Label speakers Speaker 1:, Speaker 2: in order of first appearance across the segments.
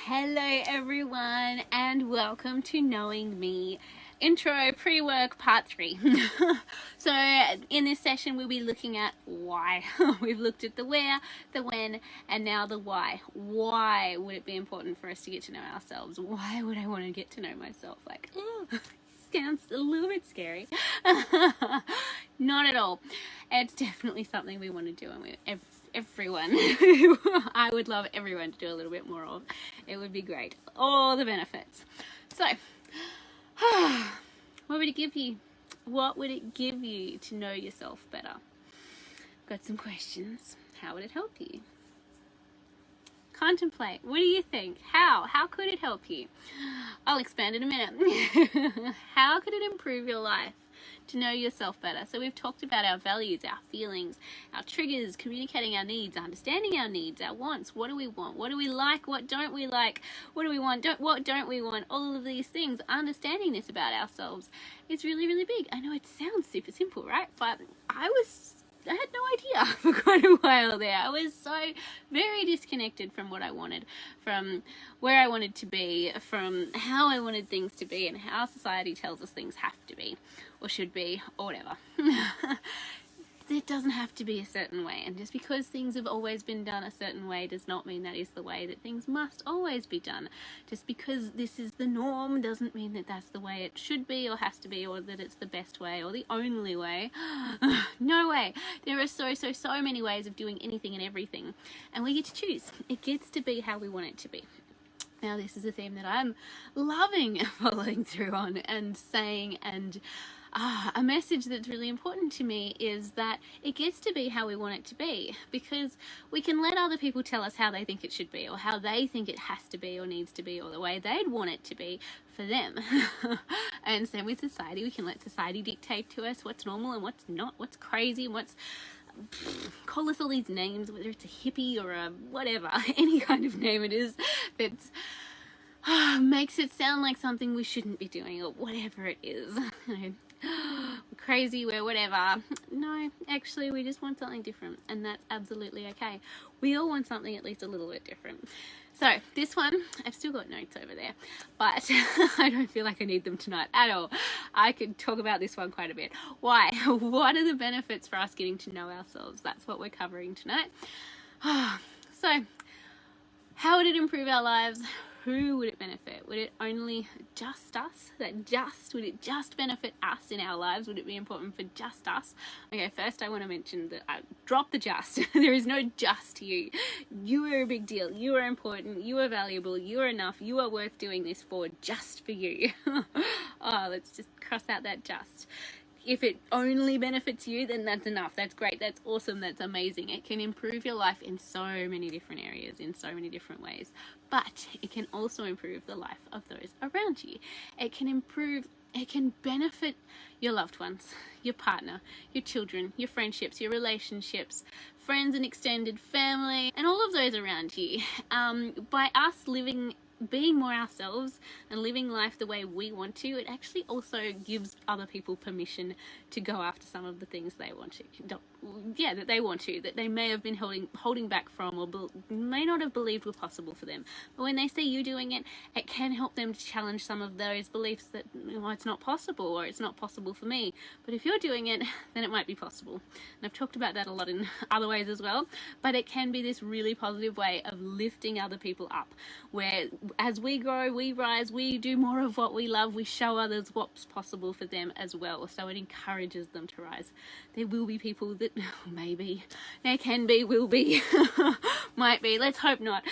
Speaker 1: Hello everyone and welcome to Knowing Me intro pre-work part 3. So in this session we'll be looking at why. We've looked at the where, the when, and now the why. Why would it be important for us to get to know ourselves? Why would I want to get to know myself? Like, sounds a little bit scary. Not at all. It's definitely something we want to do, and everyone I would love everyone to do a little bit more of. It would be great. All the benefits. So what would it give you? What would it give you to know yourself better? Got some questions. How would it help you? Contemplate. What do you think? How could it help you? I'll expand in a minute. How could it improve your life to know yourself better? So we've talked about our values, our feelings, our triggers, communicating our needs, understanding our needs, our wants. What do we want? What do we like? What don't we like? What do we want? What don't we want? All of these things. Understanding this about ourselves is really, really big. I know it sounds super simple, right? But I had no idea for quite a while there. I was so very disconnected from what I wanted, from where I wanted to be, from how I wanted things to be, and how society tells us things have to be, or should be, or whatever. It doesn't have to be a certain way, and just because things have always been done a certain way does not mean that is the way that things must always be done. Just because this is the norm doesn't mean that that's the way it should be or has to be, or that it's the best way or the only way. No way. There are so many ways of doing anything and everything, and we get to choose. It gets to be how we want it to be. Now, this is a theme that I'm loving following through on and saying, and a message that's really important to me is that it gets to be how we want it to be, because we can let other people tell us how they think it should be, or how they think it has to be or needs to be, or the way they'd want it to be for them. And same with society. We can let society dictate to us what's normal and what's not, what's crazy and what's, call us all these names, whether it's a hippie or a whatever, any kind of name it is that's makes it sound like something we shouldn't be doing, or whatever it is. Crazy, we're whatever. No, actually we just want something different, and that's absolutely okay. We all want something at least a little bit different. So this one, I've still got notes over there, but I don't feel like I need them tonight at all. I could talk about this one quite a bit. Why? What are the benefits for us getting to know ourselves? That's what we're covering tonight. So how would it improve our lives? Who would it benefit? Would it only just us? Would it just benefit us in our lives? Would it be important for just us? Okay, first I want to mention that drop the just. There is no just you. You are a big deal. You are important. You are valuable. You are enough. You are worth doing this for, just for you. Oh, let's just cross out that just. If it only benefits you, then that's enough. That's great. That's awesome. That's amazing. It can improve your life in so many different areas, in so many different ways. But it can also improve the life of those around you. It can benefit your loved ones, your partner, your children, your friendships, your relationships, friends and extended family, and all of those around you. By us being more ourselves and living life the way we want to, it actually also gives other people permission to go after some of the things they want to. That they want to, that they may have been holding back from, or may not have believed were possible for them. But when they see you doing it, it can help them to challenge some of those beliefs that, it's not possible, or it's not possible for me. But if you're doing it, then it might be possible. And I've talked about that a lot in other ways as well. But it can be this really positive way of lifting other people up, where as we grow, we rise, we do more of what we love, we show others what's possible for them as well. So it encourages them to rise. There will be people that maybe, there can be, will be, might be, let's hope not.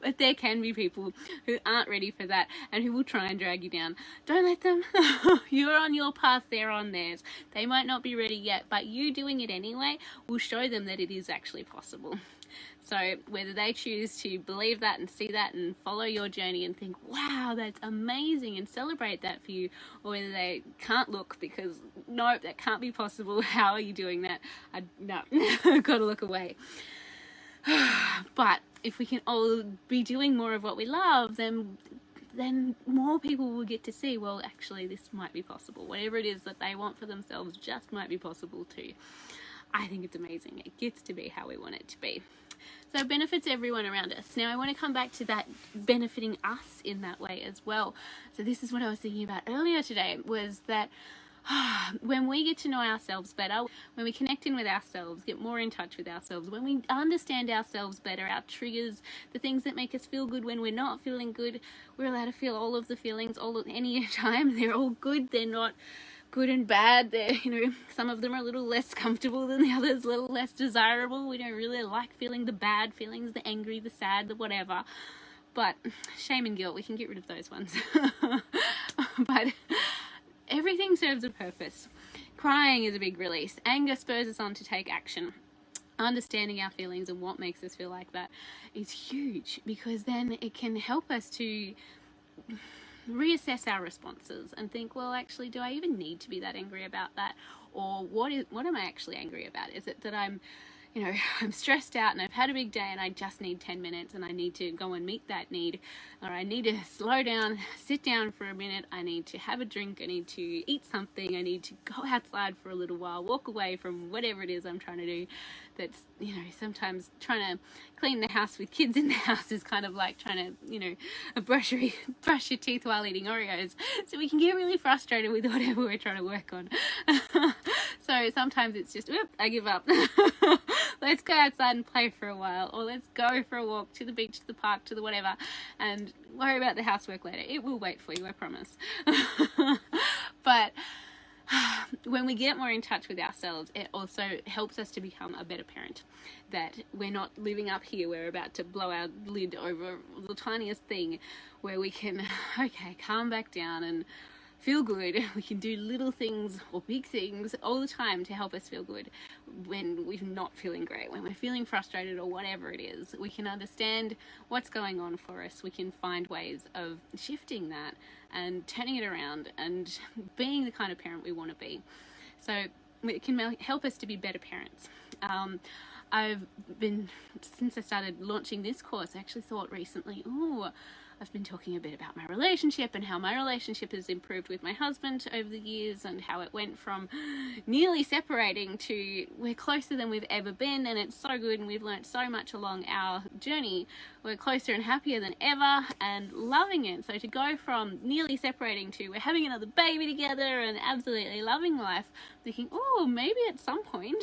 Speaker 1: But there can be people who aren't ready for that and who will try and drag you down. Don't let them. You're on your path, they're on theirs. They might not be ready yet, but you doing it anyway will show them that it is actually possible. So whether they choose to believe that and see that and follow your journey and think, wow, that's amazing, and celebrate that for you, or whether they can't look because, nope, that can't be possible. How are you doing that? No, I've got to look away. But if we can all be doing more of what we love, then more people will get to see, well, actually, this might be possible. Whatever it is that they want for themselves just might be possible too. I think it's amazing. It gets to be how we want it to be. So it benefits everyone around us. Now I want to come back to that benefiting us in that way as well. So this is what I was thinking about earlier today, was that when we get to know ourselves better, when we connect in with ourselves, get more in touch with ourselves, when we understand ourselves better, our triggers, the things that make us feel good when we're not feeling good, we're allowed to feel all of the feelings any time. They're all good. They're not good and bad. They're, some of them are a little less comfortable than the others, a little less desirable. We don't really like feeling the bad feelings, the angry, the sad, the whatever. But shame and guilt, we can get rid of those ones. But everything serves a purpose. Crying is a big release. Anger spurs us on to take action. Understanding our feelings and what makes us feel like that is huge, because then it can help us to reassess our responses and think, well, actually, do I even need to be that angry about that? Or what am I actually angry about? Is it that I'm stressed out and I've had a big day and I just need 10 minutes and I need to go and meet that need, or I need to slow down, sit down for a minute, I need to have a drink, I need to eat something, I need to go outside for a little while, walk away from whatever it is I'm trying to do. That's, sometimes trying to clean the house with kids in the house is kind of like trying to, brush your teeth while eating Oreos. So we can get really frustrated with whatever we're trying to work on. So sometimes it's just, I give up. Let's go outside and play for a while, or let's go for a walk to the beach, to the park, to the whatever, and worry about the housework later. It will wait for you, I promise. But when we get more in touch with ourselves, it also helps us to become a better parent. That we're not living up here, we're about to blow our lid over the tiniest thing, where we can, calm back down and feel good. We can do little things or big things all the time to help us feel good when we're not feeling great, when we're feeling frustrated or whatever it is. We can understand what's going on for us. We can find ways of shifting that and turning it around and being the kind of parent we want to be. So it can help us to be better parents. Since I started launching this course, I actually thought recently, I've been talking a bit about my relationship and how my relationship has improved with my husband over the years, and how it went from nearly separating to we're closer than we've ever been, and it's so good, and we've learnt so much along our journey. We're closer and happier than ever and loving it. So to go from nearly separating to we're having another baby together and absolutely loving life, thinking, maybe at some point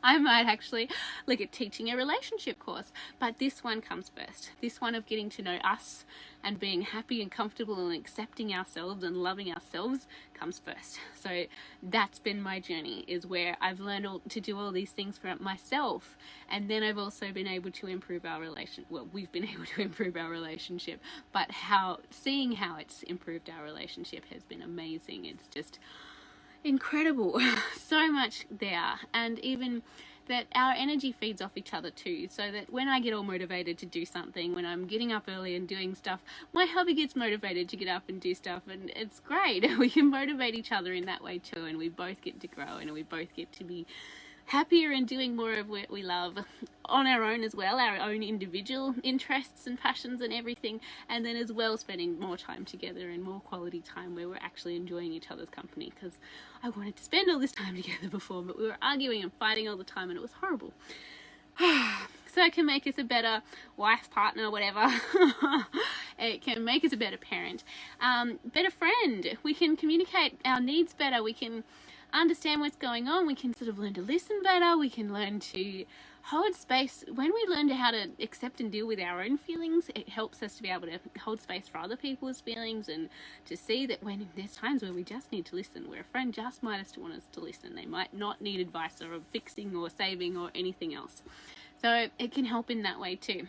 Speaker 1: I might actually look at teaching a relationship course. But this one comes first. This one of getting to know us and being happy and comfortable and accepting ourselves and loving ourselves comes first. So that's been my journey, is where I've learned to do all these things for myself, and then I've also been able to improve our we've been able to improve our relationship, but seeing how it's improved our relationship has been amazing. It's just incredible. So much there. And even that our energy feeds off each other too, so that when I get all motivated to do something, when I'm getting up early and doing stuff, my hubby gets motivated to get up and do stuff, and it's great. We can motivate each other in that way too, and we both get to grow, and we both get to be happier and doing more of what we love on our own as well, our own individual interests and passions and everything, and then as well spending more time together and more quality time where we're actually enjoying each other's company, because I wanted to spend all this time together before, but we were arguing and fighting all the time, and it was horrible. So it can make us a better wife, partner, whatever. It can make us a better parent, better friend. We can communicate our needs better. We can understand what's going on. We can sort of learn to listen better. We can learn to hold space. When we learn how to accept and deal with our own feelings, it helps us to be able to hold space for other people's feelings, and to see that when there's times where we just need to listen, where a friend just might just want us to listen. They might not need advice or fixing or saving or anything else. So it can help in that way too.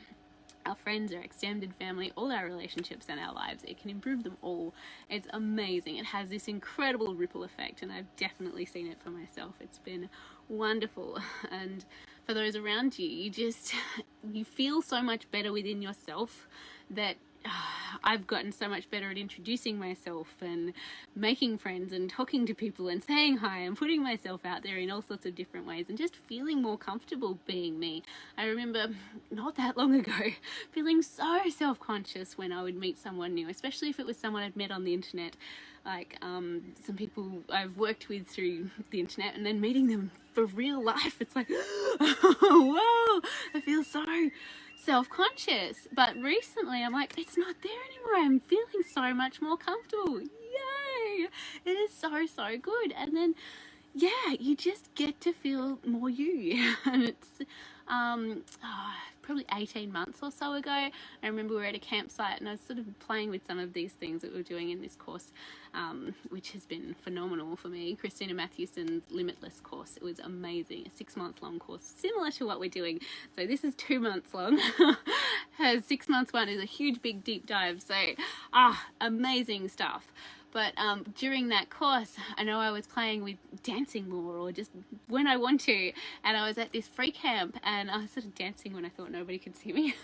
Speaker 1: Our friends, our extended family, all our relationships and our lives, it can improve them all. It's amazing. It has this incredible ripple effect, and I've definitely seen it for myself. It's been wonderful. And for those around you, you feel so much better within yourself that I've gotten so much better at introducing myself and making friends and talking to people and saying hi and putting myself out there in all sorts of different ways and just feeling more comfortable being me. I remember not that long ago feeling so self-conscious when I would meet someone new, especially if it was someone I'd met on the internet, like some people I've worked with through the internet, and then meeting them for real life. It's like, whoa, I feel so self-conscious. But recently I'm like, it's not there anymore. I'm feeling so much more comfortable. Yay! It is so good. And then yeah, you just get to feel more you. And it's probably 18 months or so ago, I remember we were at a campsite and I was sort of playing with some of these things that we were doing in this course, which has been phenomenal for me. Christina Matthewson's Limitless course. It was amazing. A 6-month long course, similar to what we're doing. So this is 2 months long. Her 6 months one is a huge, big, deep dive. So, amazing stuff. But during that course, I know I was playing with dancing more, or just when I want to, and I was at this free camp and I was sort of dancing when I thought nobody could see me.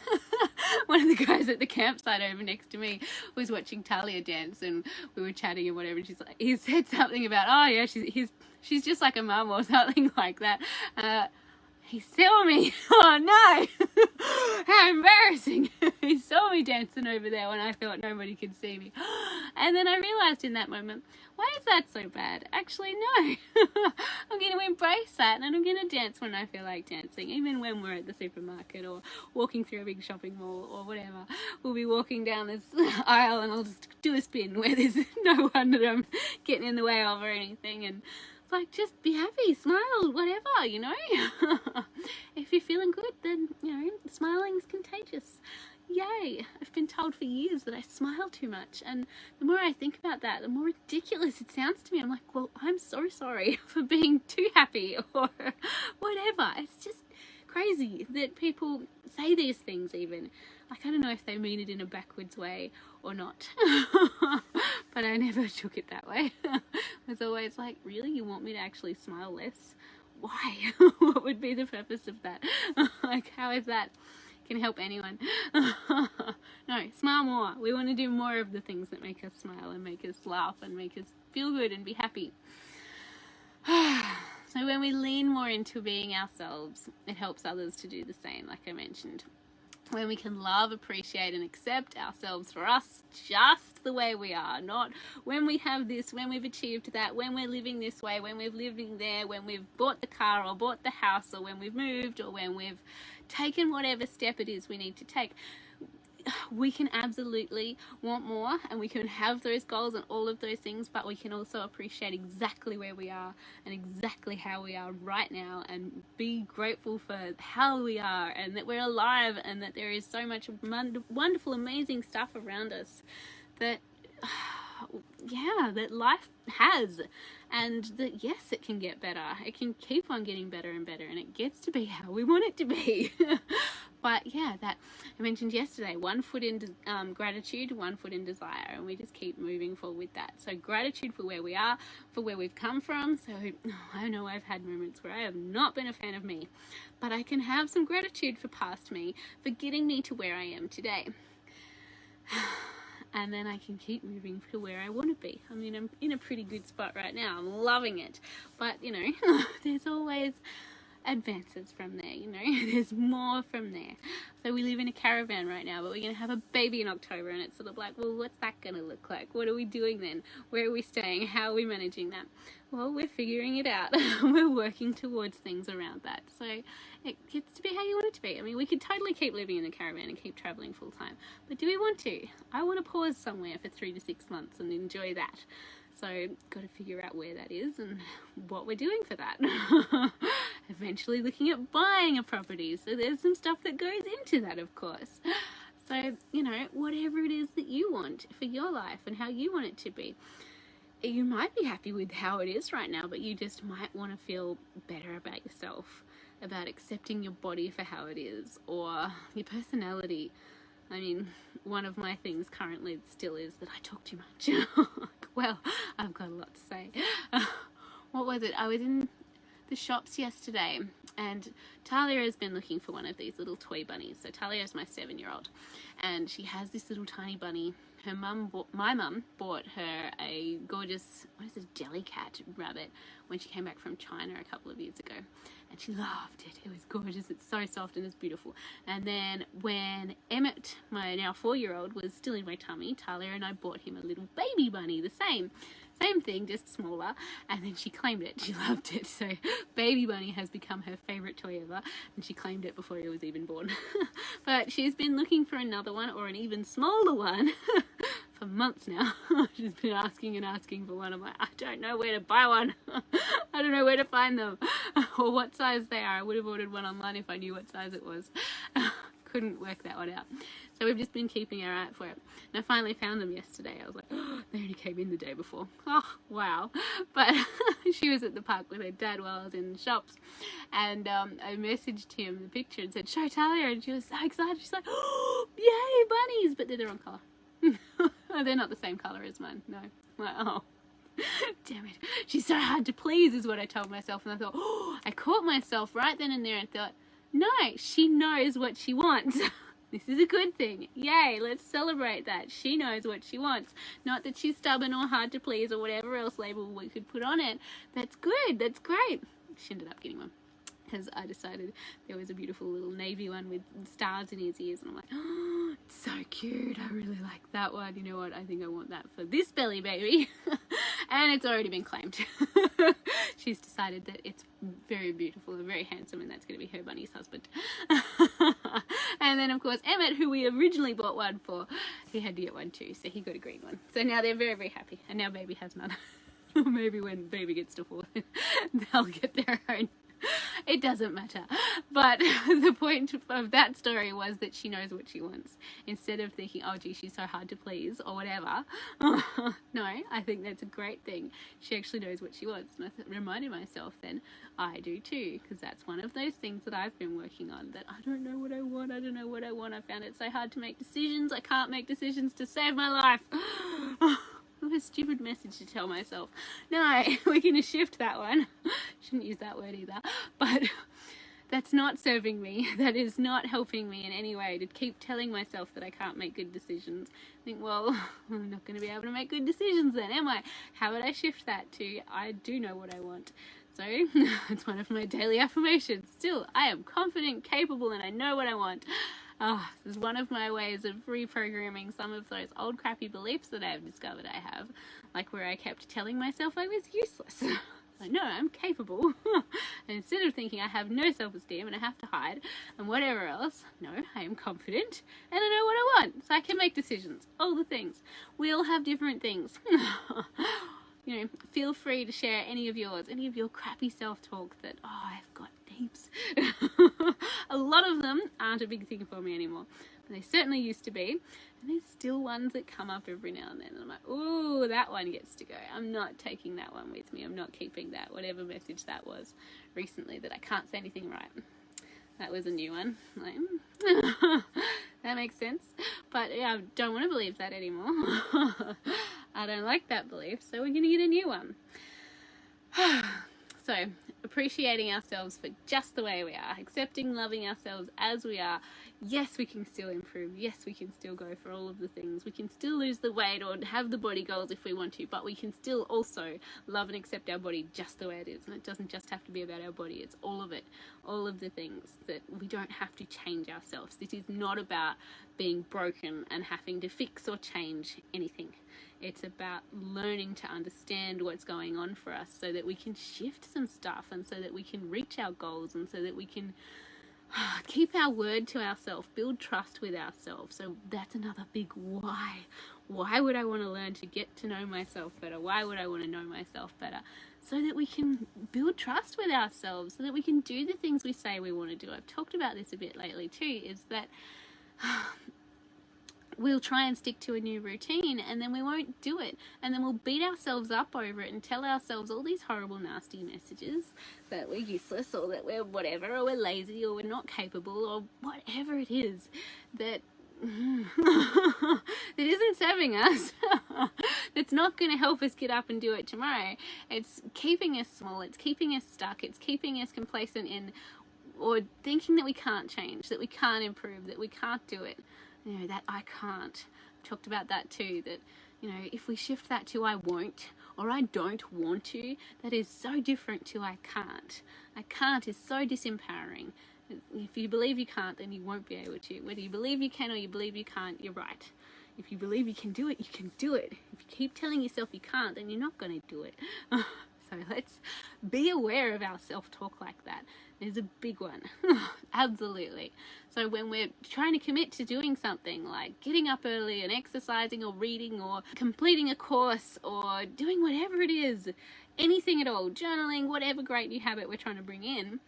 Speaker 1: One of the guys at the campsite over next to me was watching Talia dance, and we were chatting and whatever, and he said something about, oh yeah, she's just like a mum or something like that. He saw me. Oh no! How embarrassing! He saw me dancing over there when I thought nobody could see me. And then I realised in that moment, why is that so bad? Actually, no. I'm going to embrace that, and I'm going to dance when I feel like dancing, even when we're at the supermarket or walking through a big shopping mall or whatever. We'll be walking down this aisle and I'll just do a spin where there's no one that I'm getting in the way of or anything, and like, just be happy, smile, whatever, you know. If you're feeling good, then, you know, smiling is contagious. Yay. I've been told for years that I smile too much, and the more I think about that, the more ridiculous it sounds to me. I'm like, well, I'm so sorry for being too happy or whatever. It's just crazy that people say these things even. Like, I don't know if they mean it in a backwards way or not. But I never took it that way. I was always like, really? You want me to actually smile less? Why? What would be the purpose of that? Like, how is that can help anyone? No, smile more. We want to do more of the things that make us smile and make us laugh and make us feel good and be happy. So when we lean more into being ourselves, it helps others to do the same, like I mentioned. When we can love, appreciate and accept ourselves for us just the way we are, not when we have this, when we've achieved that, when we're living this way, when we're living there, when we've bought the car or bought the house, or when we've moved, or when we've taken whatever step it is we need to take. We can absolutely want more, and we can have those goals and all of those things, but we can also appreciate exactly where we are and exactly how we are right now, and be grateful for how we are and that we're alive and that there is so much wonderful, amazing stuff around us that, yeah, that life has, and that yes, it can get better. It can keep on getting better and better, and it gets to be how we want it to be. But yeah, that I mentioned yesterday, 1 foot in gratitude, 1 foot in desire, and we just keep moving forward with that. So gratitude for where we are, for where we've come from. So I know I've had moments where I have not been a fan of me, but I can have some gratitude for past me, for getting me to where I am today. And then I can keep moving to where I want to be. I mean, I'm in a pretty good spot right now. I'm loving it. But, you know, there's always advances from there, you know. There's more from there. So we live in a caravan right now, but we're going to have a baby in October, and it's sort of like, well, what's that going to look like? What are we doing then? Where are we staying? How are we managing that? Well, we're figuring it out. We're working towards things around that. So it gets to be how you want it to be. I mean, we could totally keep living in the caravan and keep traveling full time, but do we want to? I want to pause somewhere for 3 to 6 months and enjoy that. So got to figure out where that is and what we're doing for that. Eventually looking at buying a property. So there's some stuff that goes into that, of course. So, you know, whatever it is that you want for your life and how you want it to be. You might be happy with how it is right now, but you just might want to feel better about yourself, about accepting your body for how it is, or your personality. I mean, one of my things currently still is that I talk too much. Well, I've got a lot to say. What was it? I was in the shops yesterday, and Talia has been looking for one of these little toy bunnies. So Talia is my 7-year-old, and she has this little tiny bunny. My mum bought her a gorgeous, what is this, Jellycat rabbit when she came back from China a couple of years ago, and she loved it. It was gorgeous. It's so soft and it's beautiful. And then when Emmett, my now 4-year-old, was still in my tummy, Talia and I bought him a little baby bunny, the same thing, just smaller, and then she claimed it. She loved it. So baby bunny has become her favorite toy ever, and she claimed it before he was even born. But she's been looking for another one, or an even smaller one, for months now. She's been asking and asking for one. I'm like, I don't know where to buy one. I don't know where to find them or what size they are. I would have ordered one online if I knew what size it was. Couldn't work that one out. So we've just been keeping our eye out for it. And I finally found them yesterday. I was like, oh, they only came in the day before. Oh, wow. But she was at the park with her dad while I was in the shops. And I messaged him the picture and said, show Talia. And she was so excited. She's like, oh, yay, bunnies. But they're the wrong colour. They're not the same colour as mine. No. I'm like, oh. Damn it. She's so hard to please is what I told myself. And I thought, oh, I caught myself right then and there and thought, no, she knows what she wants. This is a good thing. Yay, let's celebrate that. She knows what she wants. Not that she's stubborn or hard to please or whatever else label we could put on it. That's good. That's great. She ended up getting one, because I decided there was a beautiful little navy one with stars in his ears, and I'm like, oh, it's so cute. I really like that one. You know what? I think I want that for this belly baby. And it's already been claimed. She's decided that it's very beautiful and very handsome, and that's going to be her bunny's husband. And then, of course, Emmett, who we originally bought one for, he had to get one too, so he got a green one. So now they're very, very happy, and now baby has none. Maybe when baby gets to 4, they'll get their own. It doesn't matter. But the point of that story was that she knows what she wants. Instead of thinking, oh gee, she's so hard to please or whatever. No, I think that's a great thing. She actually knows what she wants. And I reminded myself then, I do too, because that's one of those things that I've been working on, that I don't know what I want. I don't know what I want. I found it so hard to make decisions. I can't make decisions to save my life. What a stupid message to tell myself. No, we're going to shift that one. Shouldn't use that word either. But that's not serving me. That is not helping me in any way, to keep telling myself that I can't make good decisions. I think, well, I'm not going to be able to make good decisions then, am I? How would I shift that to, I do know what I want? So it's one of my daily affirmations. Still, I am confident, capable, and I know what I want. This is one of my ways of reprogramming some of those old crappy beliefs that I've discovered I have, like where I kept telling myself I was useless. I know I'm capable. And instead of thinking I have no self-esteem and I have to hide and whatever else, no, I am confident and I know what I want, so I can make decisions. All the things. We all have different things. You know, feel free to share any of yours, any of your crappy self-talk that, oh, I've got heaps. A lot of them aren't a big thing for me anymore, but they certainly used to be, and there's still ones that come up every now and then, and I'm like, ooh, that one gets to go. I'm not taking that one with me. I'm not keeping that, whatever message that was recently, that I can't say anything right. That was a new one. Like, that makes sense, but yeah, I don't want to believe that anymore. I don't like that belief, so we're going to get a new one. So, appreciating ourselves for just the way we are, accepting, loving ourselves as we are. Yes, we can still improve. Yes, we can still go for all of the things. We can still lose the weight or have the body goals if we want to, but we can still also love and accept our body just the way it is. And it doesn't just have to be about our body. It's all of it, all of the things that we don't have to change ourselves. This is not about being broken and having to fix or change anything. It's about learning to understand what's going on for us so that we can shift some stuff and so that we can reach our goals and so that we can keep our word to ourselves, build trust with ourselves. So that's another big why. Why would I want to learn to get to know myself better? Why would I want to know myself better? So that we can build trust with ourselves, so that we can do the things we say we want to do. I've talked about this a bit lately too, is that we'll try and stick to a new routine and then we won't do it, and then we'll beat ourselves up over it and tell ourselves all these horrible nasty messages that we're useless or that we're whatever, or we're lazy or we're not capable or whatever it is that that isn't serving us. That's not going to help us get up and do it tomorrow. It's keeping us small, it's keeping us stuck, it's keeping us complacent in, or thinking that we can't change, that we can't improve, that we can't do it. You know, that I can't. I've talked about that too, that, you know, if we shift that to I won't, or I don't want to, that is so different to I can't. I can't is so disempowering. If you believe you can't, then you won't be able to. Whether you believe you can or you believe you can't, you're right. If you believe you can do it, you can do it. If you keep telling yourself you can't, then you're not going to do it. So let's be aware of our self-talk like that. There's a big one. Absolutely. So when we're trying to commit to doing something like getting up early and exercising or reading or completing a course or doing whatever it is, anything at all, journaling, whatever great new habit we're trying to bring in,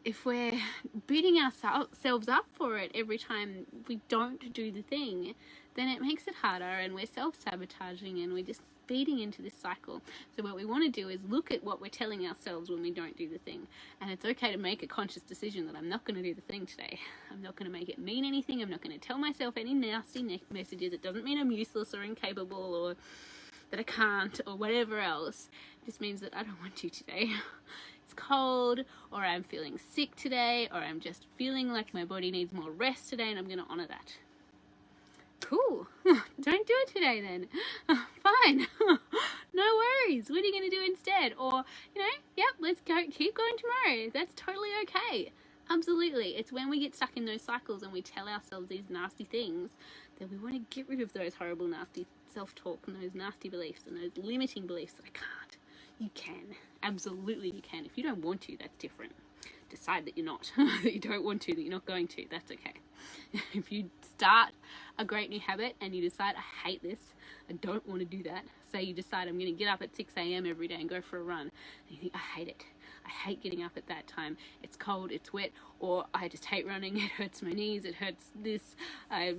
Speaker 1: if we're beating ourselves up for it every time we don't do the thing, then it makes it harder and we're self-sabotaging and we're just feeding into this cycle. So what we want to do is look at what we're telling ourselves when we don't do the thing. And it's okay to make a conscious decision that I'm not going to do the thing today. I'm not going to make it mean anything. I'm not going to tell myself any nasty messages. It doesn't mean I'm useless or incapable or that I can't or whatever else. It just means that I don't want to today. It's cold, or I'm feeling sick today, or I'm just feeling like my body needs more rest today, and I'm going to honor that. Cool. Don't do it today then. Fine. No worries. What are you going to do instead? Or, you know, yep, let's go. Keep going tomorrow. That's totally okay. Absolutely. It's when we get stuck in those cycles and we tell ourselves these nasty things that we want to get rid of those horrible, nasty self-talk and those nasty beliefs and those limiting beliefs that I can't. You can. Absolutely you can. If you don't want to, that's different. Decide that you're not. That you don't want to, that you're not going to. That's okay. If you start a great new habit and you decide, I hate this, I don't want to do that. Say you decide I'm going to get up at 6 a.m. every day and go for a run. And you think, I hate it. I hate getting up at that time. It's cold, it's wet, or I just hate running. It hurts my knees, it hurts this. I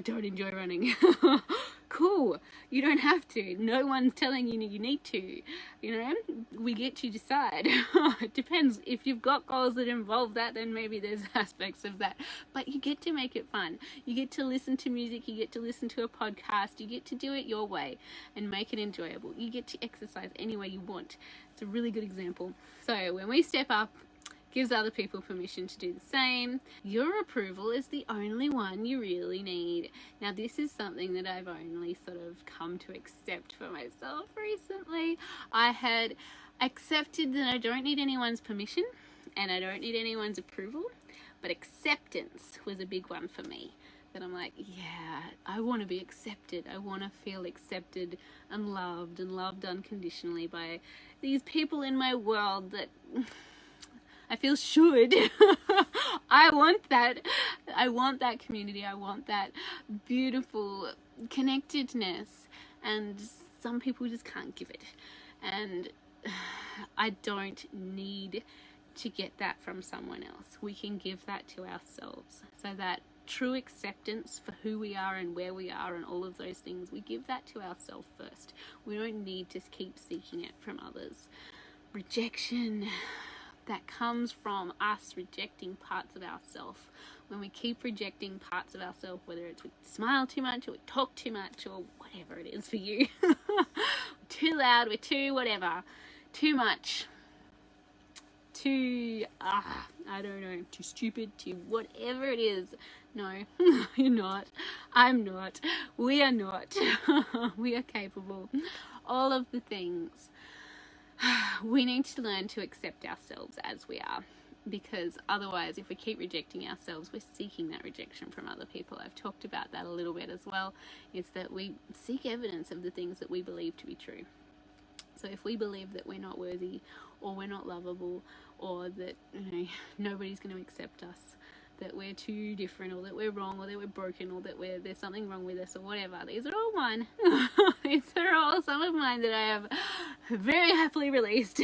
Speaker 1: don't enjoy running. Cool. You don't have to. No one's telling you you need to. You know, we get to decide. It depends. If you've got goals that involve that, then maybe there's aspects of that. But you get to make it fun. You get to listen to music. You get to listen to a podcast. You get to do it your way and make it enjoyable. You get to exercise any way you want. It's a really good example. So when we step up, gives other people permission to do the same. Your approval is the only one you really need. Now, this is something that I've only sort of come to accept for myself recently. I had accepted that I don't need anyone's permission and I don't need anyone's approval, but acceptance was a big one for me. That I'm like, yeah, I want to be accepted. I want to feel accepted and loved unconditionally by these people in my world that I feel should. I want that. I want that community. I want that beautiful connectedness. And some people just can't give it. And I don't need to get that from someone else. We can give that to ourselves. So that true acceptance for who we are and where we are and all of those things, we give that to ourselves first. We don't need to keep seeking it from others. Rejection, that comes from us rejecting parts of ourselves. When we keep rejecting parts of ourselves, whether it's we smile too much or we talk too much or whatever it is for you, we're too loud, we're too whatever, too much, too, I don't know, too stupid, too whatever it is. No, you're not. I'm not. We are not. We are capable. All of the things. We need to learn to accept ourselves as we are, because otherwise, if we keep rejecting ourselves, we're seeking that rejection from other people. I've talked about that a little bit as well. It's that we seek evidence of the things that we believe to be true. So if we believe that we're not worthy, or we're not lovable, or that nobody's going to accept us, that we're too different, or that we're wrong, or that we're broken, or that there's something wrong with us, or whatever. These are all mine. These are all some of mine that I have very happily released.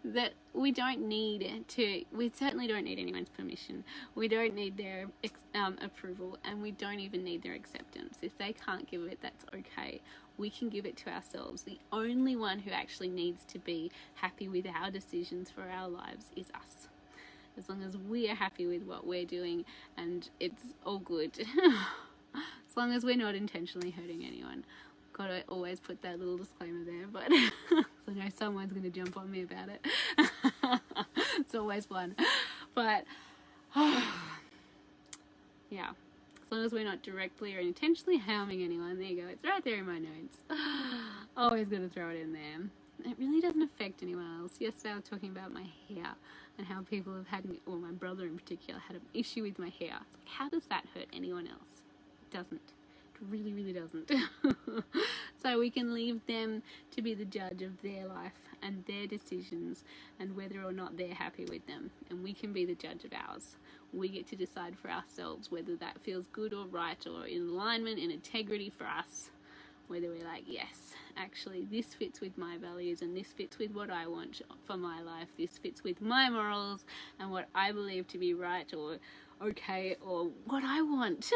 Speaker 1: That we don't need to, we certainly don't need anyone's permission. We don't need their approval, and we don't even need their acceptance. If they can't give it, that's okay. We can give it to ourselves. The only one who actually needs to be happy with our decisions for our lives is us. As long as we are happy with what we're doing and it's all good. as long as we're not intentionally hurting anyone. Gotta always put that little disclaimer there, but I know someone's gonna jump on me about it. It's always fun, but yeah, as long as we're not directly or intentionally harming anyone. There you go, it's right there in my notes. Always gonna throw it in there. It really doesn't affect anyone else. Yesterday I was talking about my hair and how people have had, well, my brother in particular had an issue with my hair. It's like, how does that hurt anyone else? It doesn't. It really, really doesn't. So we can leave them to be the judge of their life and their decisions and whether or not they're happy with them. And we can be the judge of ours. We get to decide for ourselves whether that feels good or right or in alignment, in integrity for us. Whether we're like, yes, actually this fits with my values and this fits with what I want for my life. This fits with my morals and what I believe to be right or okay or what I want.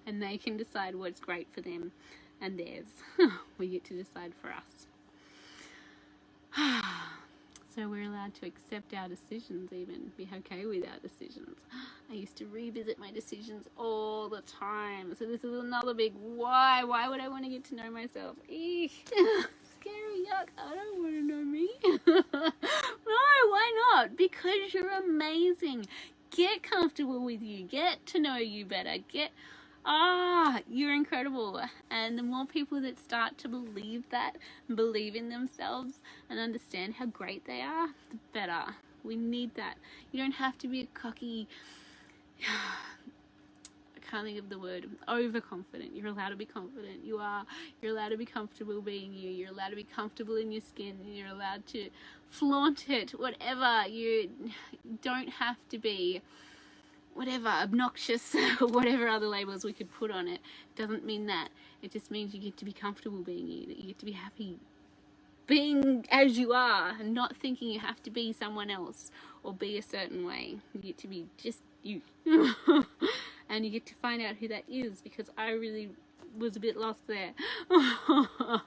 Speaker 1: And they can decide what's great for them and theirs. We get to decide for us. So we're allowed to accept our decisions, even be okay with our decisions. I used to revisit my decisions all the time. So this is another big why. Why would I want to get to know myself? Eek. Scary, yuck. I don't want to know me. No, why not? Because you're amazing. Get comfortable with you. Get to know you better. You're incredible. And the more people that start to believe that, believe in themselves and understand how great they are, the better. We need that. You don't have to be a cocky, I can't think of the word, overconfident. You're allowed to be confident. You're allowed to be comfortable being you. You're allowed to be comfortable in your skin. You're allowed to flaunt it, whatever. You don't have to be whatever, obnoxious, or whatever other labels we could put on it. Doesn't mean that. It just means you get to be comfortable being you, that you get to be happy being as you are and not thinking you have to be someone else or be a certain way. You get to be just you. And you get to find out who that is, because I really was a bit lost there. But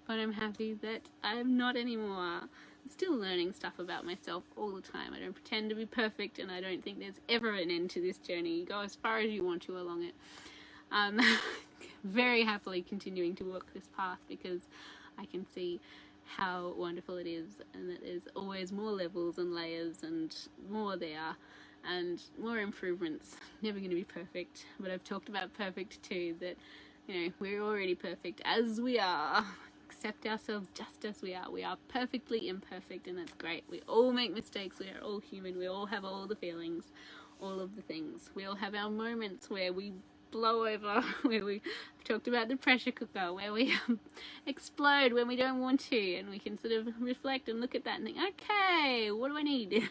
Speaker 1: I'm happy that I'm not anymore. I'm still learning stuff about myself all the time. I don't pretend to be perfect, and I don't think there's ever an end to this journey. You go as far as you want to along it. Very happily continuing to walk this path, because I can see how wonderful it is, and that there's always more levels and layers and more there and more improvements. Never going to be perfect, but I've talked about perfect too, that, you know, we're already perfect as we are. Accept ourselves just as we are. We are perfectly imperfect, and that's great. We all make mistakes. We are all human. We all have all the feelings, all of the things. We all have our moments where we blow over, where we talked about the pressure cooker, where we explode when we don't want to, and we can sort of reflect and look at that and think, okay, what do I need?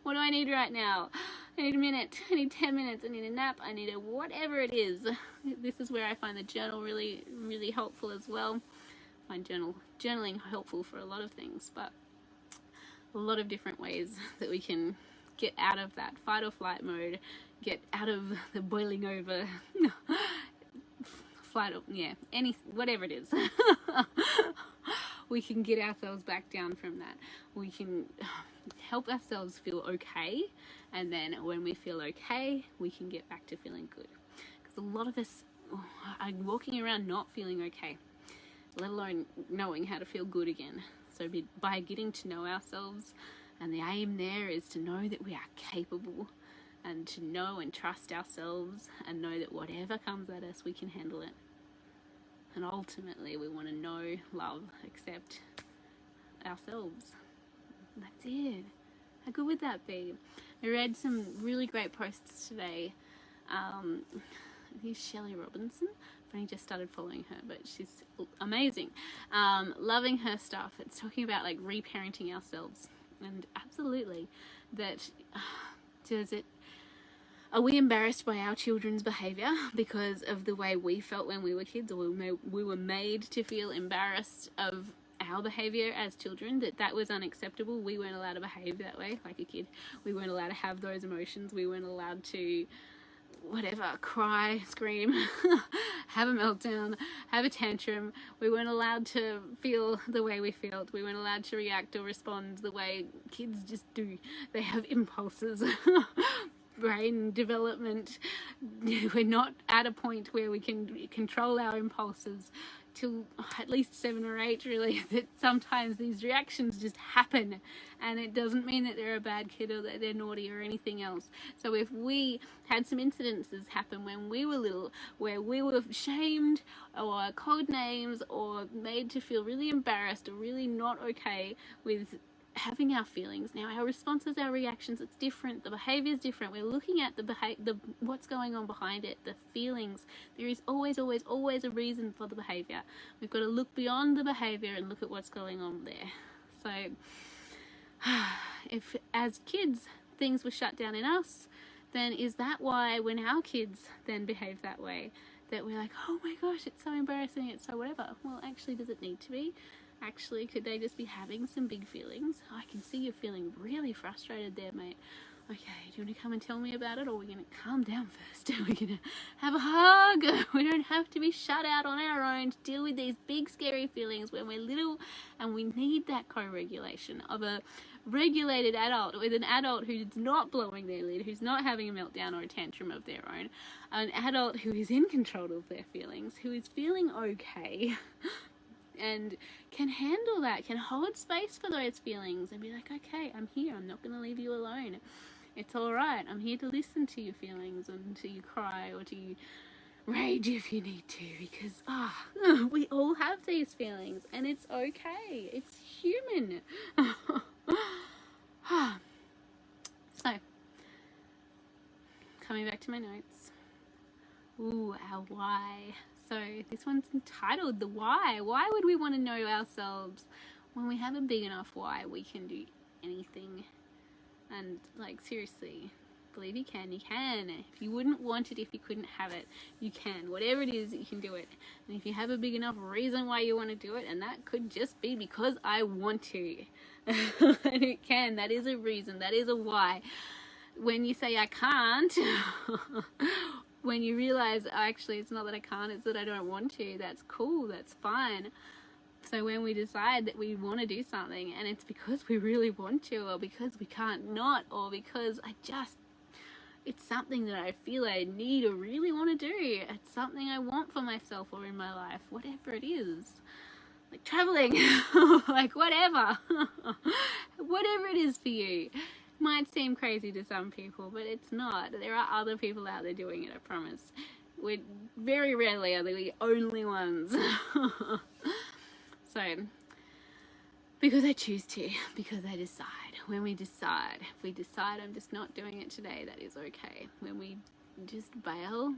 Speaker 1: What do I need right now? I need a minute, I need 10 minutes, I need a nap, I need a whatever it is. This is where I find the journal really, really helpful as well. I find journaling helpful for a lot of things, but a lot of different ways that we can get out of that fight or flight mode, get out of the boiling over flight, whatever it is. We can get ourselves back down from that. We can help ourselves feel okay, and then when we feel okay, we can get back to feeling good. Because a lot of us are walking around not feeling okay, let alone knowing how to feel good again. So by getting to know ourselves, and the aim there is to know that we are capable, and to know and trust ourselves, and know that whatever comes at us, we can handle it. And ultimately, we want to know, love, accept ourselves. That's it. How good would that be? I read some really great posts today. I think it's Shelley Robinson. I've only just started following her, but she's amazing. Loving her stuff. It's talking about like reparenting ourselves. And absolutely, that are we embarrassed by our children's behaviour because of the way we felt when we were kids, or we were made to feel embarrassed of our behaviour as children, that was unacceptable? We weren't allowed to behave that way like a kid. We weren't allowed to have those emotions. We weren't allowed to cry, scream, have a meltdown, have a tantrum. We weren't allowed to feel the way we felt. We weren't allowed to react or respond the way kids just do. They have impulses. brain development. We're not at a point where we can control our impulses till at least 7 or 8, really, that sometimes these reactions just happen, and it doesn't mean that they're a bad kid or that they're naughty or anything else. So if we had some incidences happen when we were little where we were shamed or called names or made to feel really embarrassed or really not okay with having our feelings, now our responses, our reactions, it's different, the behavior is different. We're looking at the what's going on behind it, the feelings. There is always a reason for the behavior. We've got to look beyond the behavior and look at what's going on there. So if as kids things were shut down in us, then is that why when our kids then behave that way, that we're like, oh my gosh, it's so embarrassing, it's so whatever? Well, actually, does it need to be? Actually, could they just be having some big feelings? I can see you're feeling really frustrated there, mate. Okay, do you want to come and tell me about it, or we're going to calm down first? We're going to have a hug. We don't have to be shut out on our own to deal with these big scary feelings when we're little, and we need that co-regulation of a regulated adult, with an adult who's not blowing their lid, who's not having a meltdown or a tantrum of their own, an adult who is in control of their feelings, who is feeling okay and can handle that, can hold space for those feelings and be like, okay, I'm here, I'm not going to leave you alone, it's all right, I'm here to listen to your feelings and to you cry or to you rage if you need to, because we all have these feelings and it's okay, it's human. So coming back to my notes, our why. So this one's entitled The Why. Why would we want to know ourselves when we have a big enough why? We can do anything. And like, seriously, believe you can. You can. If you wouldn't want it, if you couldn't have it, you can. Whatever it is, you can do it. And if you have a big enough reason why you want to do it, and that could just be because I want to. And it can. That is a reason. That is a why. When you say I can't, when you realize, actually, it's not that I can't, it's that I don't want to, that's cool, that's fine. So when we decide that we want to do something, and it's because we really want to, or because we can't not, or because it's something that I feel I need or really want to do, it's something I want for myself or in my life, whatever it is. Like traveling, like whatever. Whatever it is for you. Might seem crazy to some people, but it's not. There are other people out there doing it, I promise. We're very rarely are the only ones. So, because I choose to, because I decide. When we decide, if we decide I'm just not doing it today, that is okay. When we just bail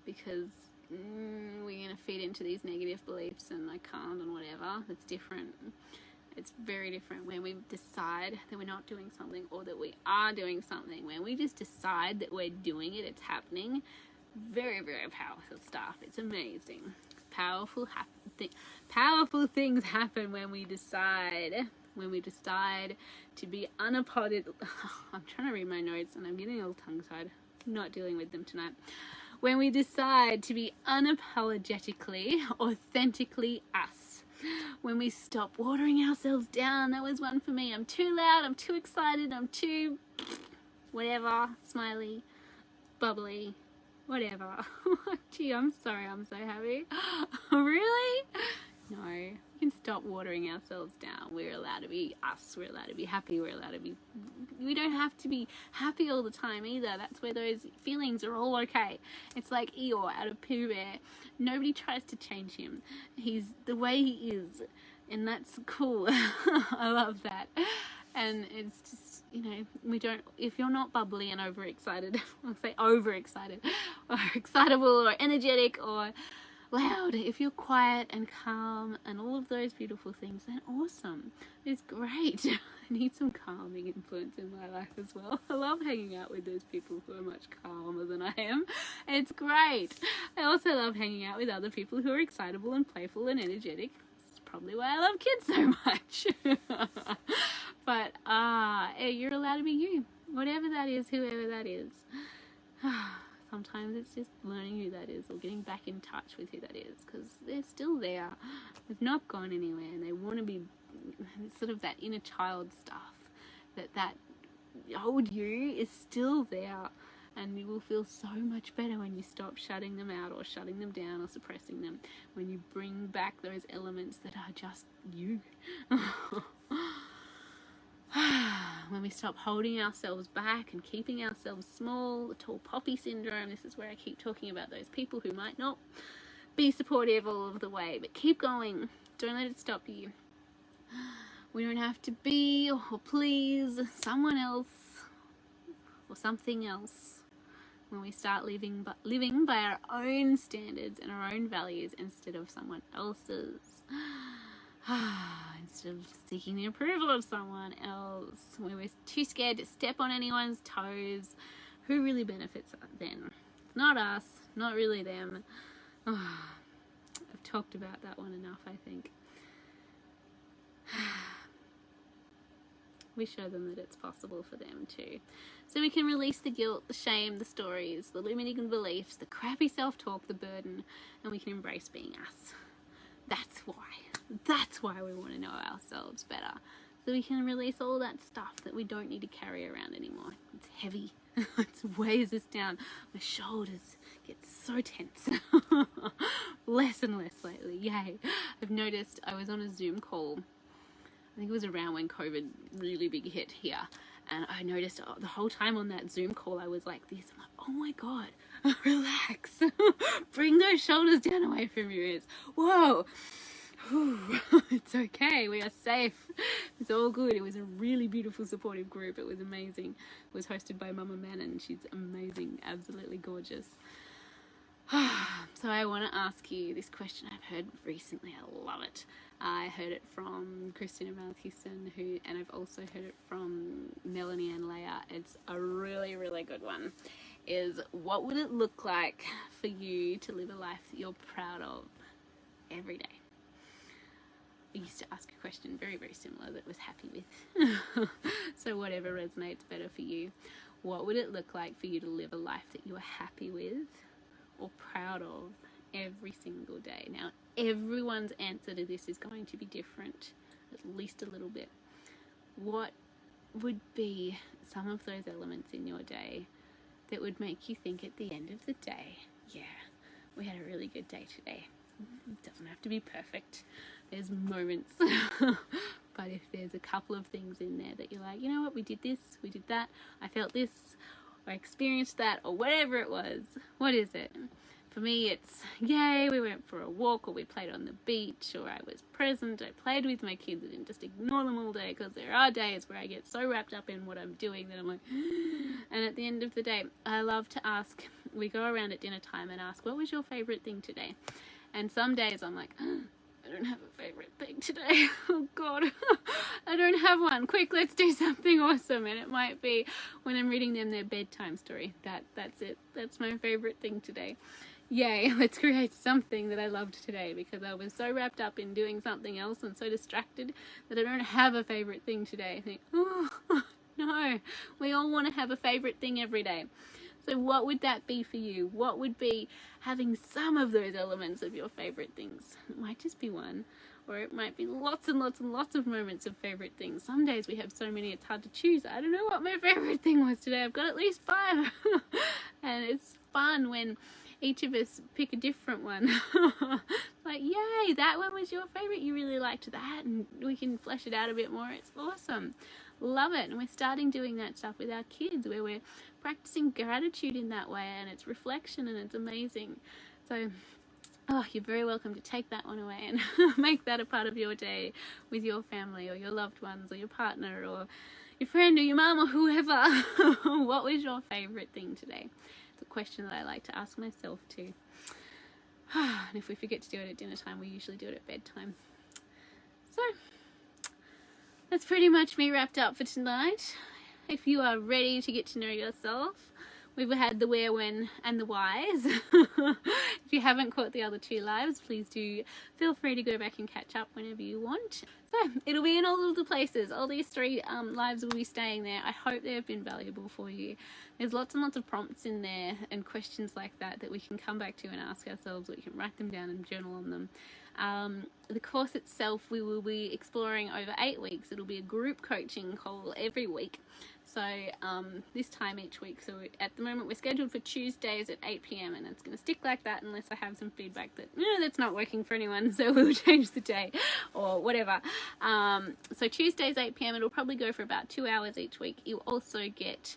Speaker 1: because we're going to feed into these negative beliefs and I can't and whatever, that's different. It's very different when we decide that we're not doing something or that we are doing something. When we just decide that we're doing it, it's happening. Very, very powerful stuff. It's amazing. Powerful things happen when we decide. When we decide to be unapologetic. I'm trying to read my notes and I'm getting a little tongue-tied. I'm not dealing with them tonight. When we decide to be unapologetically, authentically us. When we stop watering ourselves down. That was one for me. I'm too loud, I'm too excited, I'm too whatever, smiley, bubbly, whatever. Gee, I'm sorry, I'm so happy. Really? No, we can stop watering ourselves down. We're allowed to be us, we're allowed to be happy, we're allowed to be, we don't have to be happy all the time either. That's where those feelings are all okay. It's like Eeyore out of Pooh Bear. Nobody tries to change him. He's the way he is, and that's cool. I love that. And it's just, you know, we don't, if you're not bubbly and overexcited, I'll say overexcited, or excitable or energetic or loud, if you're quiet and calm and all of those beautiful things, then awesome. It's great. I need some calming influence in my life as well. I love hanging out with those people who are much calmer than I am. It's great. I also love hanging out with other people who are excitable and playful and energetic. It's probably why I love kids so much. But you're allowed to be you, whatever that is, whoever that is. Sometimes it's just learning who that is or getting back in touch with who that is, because they're still there. They've not gone anywhere, and they want to be sort of that inner child stuff. That old you is still there, And you will feel so much better when you stop shutting them out or shutting them down or suppressing them. When you bring back those elements that are just you. When we stop holding ourselves back and keeping ourselves small, the tall poppy syndrome. This is where I keep talking about those people who might not be supportive all of the way, but keep going. Don't let it stop you. We don't have to be or please someone else or something else when we start living by our own standards and our own values instead of someone else's. Instead of seeking the approval of someone else, when we're too scared to step on anyone's toes, who really benefits then? It's not us, not really them. I've talked about that one enough, I think. We show them that it's possible for them too. So we can release the guilt, the shame, the stories, the limiting beliefs, the crappy self-talk, the burden, and we can embrace being us. That's why we want to know ourselves better. So we can release all that stuff that we don't need to carry around anymore. It's heavy. It weighs us down. My shoulders get so tense. Less and less lately. Yay. I've noticed I was on a Zoom call. I think it was around when COVID really big hit here. And I noticed the whole time on that Zoom call, I was like this. I'm like, oh my God, relax. Bring those shoulders down away from your ears. Whoa. It's okay. We are safe. It's all good. It was a really beautiful, supportive group. It was amazing. It was hosted by Mama Manon. She's amazing. Absolutely gorgeous. So I want to ask you this question I've heard recently. I love it. I heard it from Christina Malthusson, and I've also heard it from Melanie and Leah. It's a really, really good one. Is what would it look like for you to live a life that you're proud of every day? I used to ask a question very, very similar that was happy with. So whatever resonates better for you. What would it look like for you to live a life that you are happy with or proud of every single day? Now, everyone's answer to this is going to be different, at least a little bit. What would be some of those elements in your day that would make you think at the end of the day, yeah, we had a really good day today? It doesn't have to be perfect. There's moments. But if there's a couple of things in there that you're like, you know what, we did this, we did that, I felt this, I experienced that, or whatever it was, what is it? For me, it's, yay, we went for a walk, or we played on the beach, or I was present, I played with my kids, I didn't just ignore them all day, because there are days where I get so wrapped up in what I'm doing that I'm like, and at the end of the day, I love to ask, we go around at dinner time and ask, what was your favorite thing today? And some days I'm like, I don't have a favorite thing today. Oh God, I don't have one. Quick, let's do something awesome. And it might be when I'm reading them their bedtime story. That's it. That's my favorite thing today. Yay, let's create something that I loved today, because I was so wrapped up in doing something else and so distracted that I don't have a favorite thing today. I think, oh no, we all want to have a favorite thing every day. So what would that be for you? What would be having some of those elements of your favorite things? It might just be one, or it might be lots and lots and lots of moments of favorite things. Some days we have so many it's hard to choose. I don't know what my favorite thing was today. I've got at least 5. And it's fun when each of us pick a different one. Like, yay, that one was your favorite. You really liked that, and we can flesh it out a bit more. It's awesome. Love it. And we're starting doing that stuff with our kids, where we're practicing gratitude in that way, and it's reflection, and it's amazing. So you're very welcome to take that one away and make that a part of your day with your family or your loved ones or your partner or your friend or your mum or whoever. What was your favorite thing today? It's a question that I like to ask myself too. And if we forget to do it at dinner time, we usually do it at bedtime. So that's pretty much me wrapped up for tonight. If you are ready to get to know yourself, we've had the where, when, and the whys. If you haven't caught the other 2 lives, please do feel free to go back and catch up whenever you want. So it'll be in all of the places. All these 3 lives will be staying there. I hope they have been valuable for you. There's lots and lots of prompts in there and questions like that we can come back to and ask ourselves. We can write them down and journal on them. The course itself, we will be exploring over 8 weeks. It'll be a group coaching call every week. So this time each week. So at the moment we're scheduled for Tuesdays at 8 p.m. and it's going to stick like that unless I have some feedback that that's not working for anyone. So we'll change the day or whatever. So Tuesdays 8 p.m. it'll probably go for about 2 hours each week. You'll also get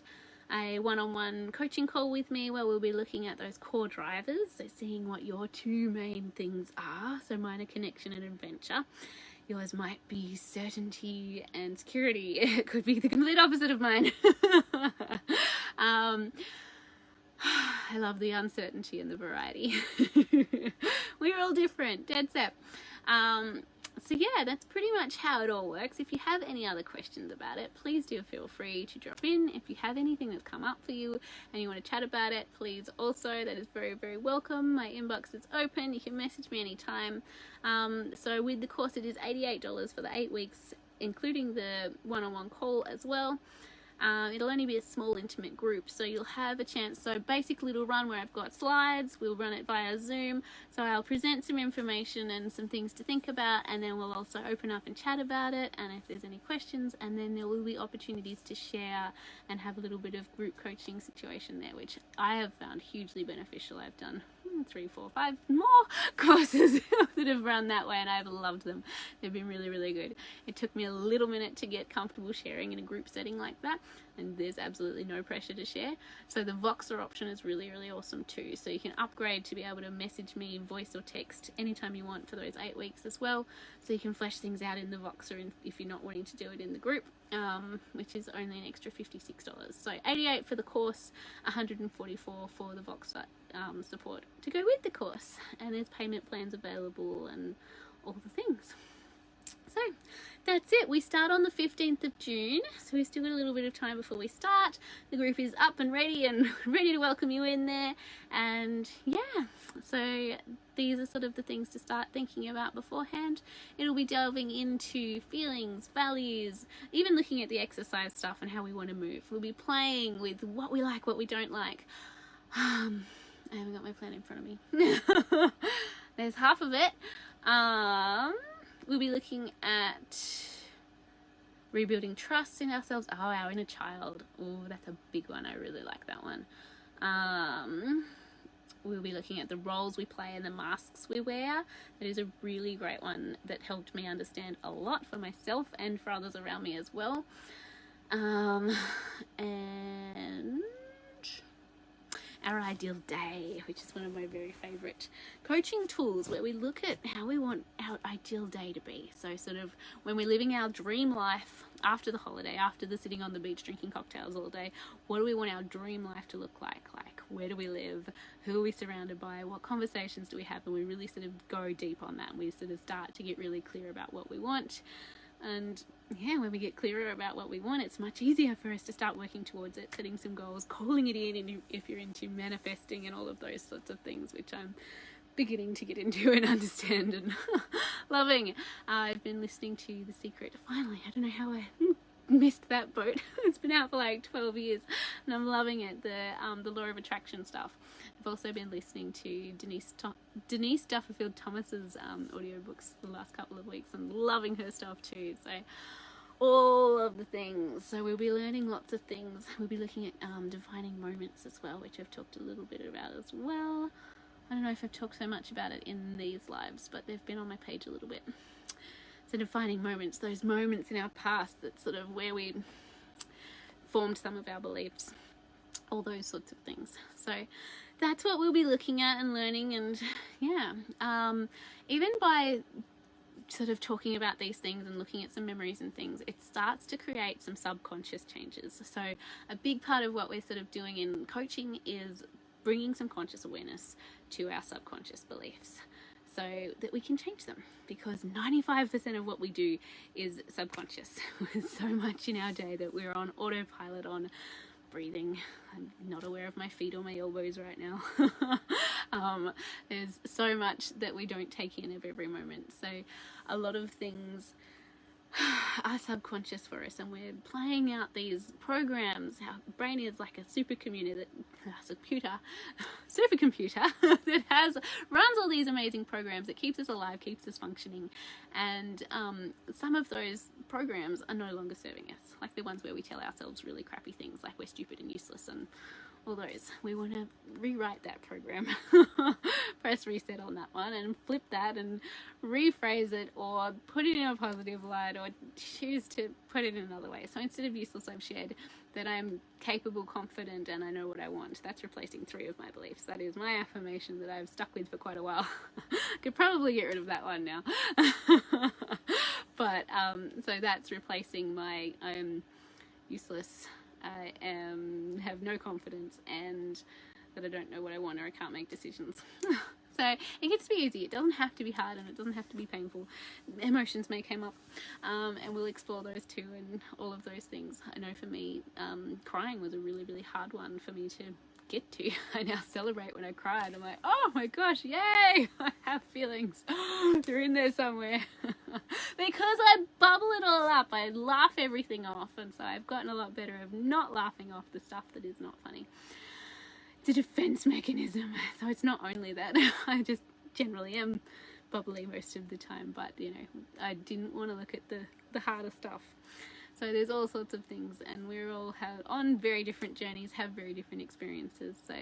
Speaker 1: a one-on-one coaching call with me where we'll be looking at those core drivers. So seeing what your 2 main things are. So mine are connection and adventure. Yours might be certainty and security. It could be the complete opposite of mine. I love the uncertainty and the variety. We're all different, dead set. So yeah, that's pretty much how it all works. If you have any other questions about it, please do feel free to drop in. If you have anything that's come up for you and you want to chat about it, please also, that is very, very welcome. My inbox is open. You can message me anytime. So with the course, it is $88 for the 8 weeks, including the one-on-one call as well. It'll only be a small intimate group, so you'll have a chance. So basically it'll run where I've got slides. We'll run it via Zoom, so I'll present some information and some things to think about, and then we'll also open up and chat about it, and if there's any questions, and then there will be opportunities to share and have a little bit of group coaching situation there, which I have found hugely beneficial. I've done 3, 4, 5 more courses that have run that way, and I've loved them. They've been really, really good. It took me a little minute to get comfortable sharing in a group setting like that, and there's absolutely no pressure to share. So the Voxer option is really, really awesome too. So you can upgrade to be able to message me, voice or text anytime you want for those 8 weeks as well. So you can flesh things out in the Voxer if you're not wanting to do it in the group, which is only an extra $56. So $88 for the course, $144 for the Voxer support to go with the course, and there's payment plans available and all the things. So that's it. We start on the 15th of June, so we've still got a little bit of time before we start. The group is up and ready to welcome you in there, and yeah, so these are sort of the things to start thinking about beforehand. It'll be delving into feelings, values, even looking at the exercise stuff and how we want to move. We'll be playing with what we like, what we don't like. I haven't got my plan in front of me. There's half of it. We'll be looking at rebuilding trust in ourselves. Oh, our inner child. Oh, that's a big one. I really like that one. We'll be looking at the roles we play and the masks we wear. That is a really great one that helped me understand a lot for myself and for others around me as well. And our ideal day, which is one of my very favorite coaching tools, where we look at how we want our ideal day to be. So sort of when we're living our dream life after the holiday, after the sitting on the beach drinking cocktails all day, what do we want our dream life to look like? Like, where do we live? Who are we surrounded by? What conversations do we have? And we really sort of go deep on that, and we sort of start to get really clear about what we want. And yeah, when we get clearer about what we want, it's much easier for us to start working towards it, setting some goals, calling it in, and if you're into manifesting and all of those sorts of things, which I'm beginning to get into and understand and loving. I've been listening to The Secret. Finally, I don't know how I missed that boat. It's been out for like 12 years and I'm loving it. The law of attraction stuff. I've also been listening to Denise Duffield Thomas's audiobooks the last couple of weeks and loving her stuff too. So all of the things. So we'll be learning lots of things. We'll be looking at defining moments as well, which I've talked a little bit about as well. I don't know if I've talked so much about it in these lives, but they've been on my page a little bit. So defining moments, those moments in our past that sort of where we formed some of our beliefs, all those sorts of things. So that's what we'll be looking at and learning. And yeah, even by sort of talking about these things and looking at some memories and things, it starts to create some subconscious changes. So a big part of what we're sort of doing in coaching is bringing some conscious awareness to our subconscious beliefs so that we can change them, because 95% of what we do is subconscious. There's so much in our day that we're on autopilot on. Breathing. I'm not aware of my feet or my elbows right now. There's so much that we don't take in of every moment. So a lot of things our subconscious for us, and we're playing out these programs. Our brain is like a supercomputer that runs all these amazing programs that keeps us alive, keeps us functioning, and some of those programs are no longer serving us, like the ones where we tell ourselves really crappy things like we're stupid and useless and all those. We want to rewrite that program. Press reset on that one and flip that and rephrase it, or put it in a positive light, or choose to put it in another way. So instead of useless, I've shared that I'm capable, confident, and I know what I want. That's replacing 3 of my beliefs. That is my affirmation that I've stuck with for quite a while. Could probably get rid of that one now. But so that's replacing my useless, I have no confidence, and that I don't know what I want, or I can't make decisions. So it gets to be easy. It doesn't have to be hard, and it doesn't have to be painful. Emotions may come up, and we'll explore those too, and all of those things. I know for me, crying was a really, really hard one for me to get to. I now celebrate when I cry, and I'm like, oh my gosh, yay! I have feelings. They're in there somewhere. Because I bubble it all up, I laugh everything off, and so I've gotten a lot better of not laughing off the stuff that is not funny. It's a defense mechanism, so it's not only that. I just generally am bubbly most of the time, but you know, I didn't want to look at the harder stuff. So there's all sorts of things, and we're all on very different journeys, have very different experiences. So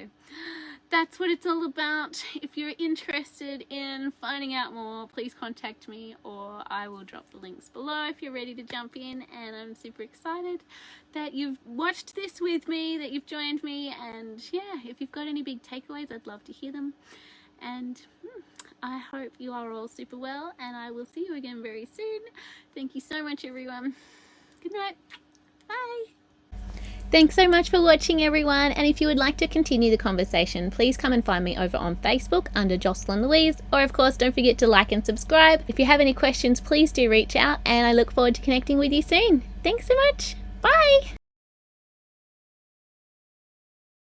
Speaker 1: that's what it's all about. If you're interested in finding out more, please contact me, or I will drop the links below if you're ready to jump in. And I'm super excited that you've watched this with me, that you've joined me, and yeah, if you've got any big takeaways, I'd love to hear them. And I hope you are all super well, and I will see you again very soon. Thank you so much, everyone. Good night. Bye. Thanks so much for watching, everyone. And if you would like to continue the conversation, please come and find me over on Facebook under Jocelyn Louise. Or of course, don't forget to like and subscribe. If you have any questions, please do reach out, and I look forward to connecting with you soon. Thanks so much. Bye.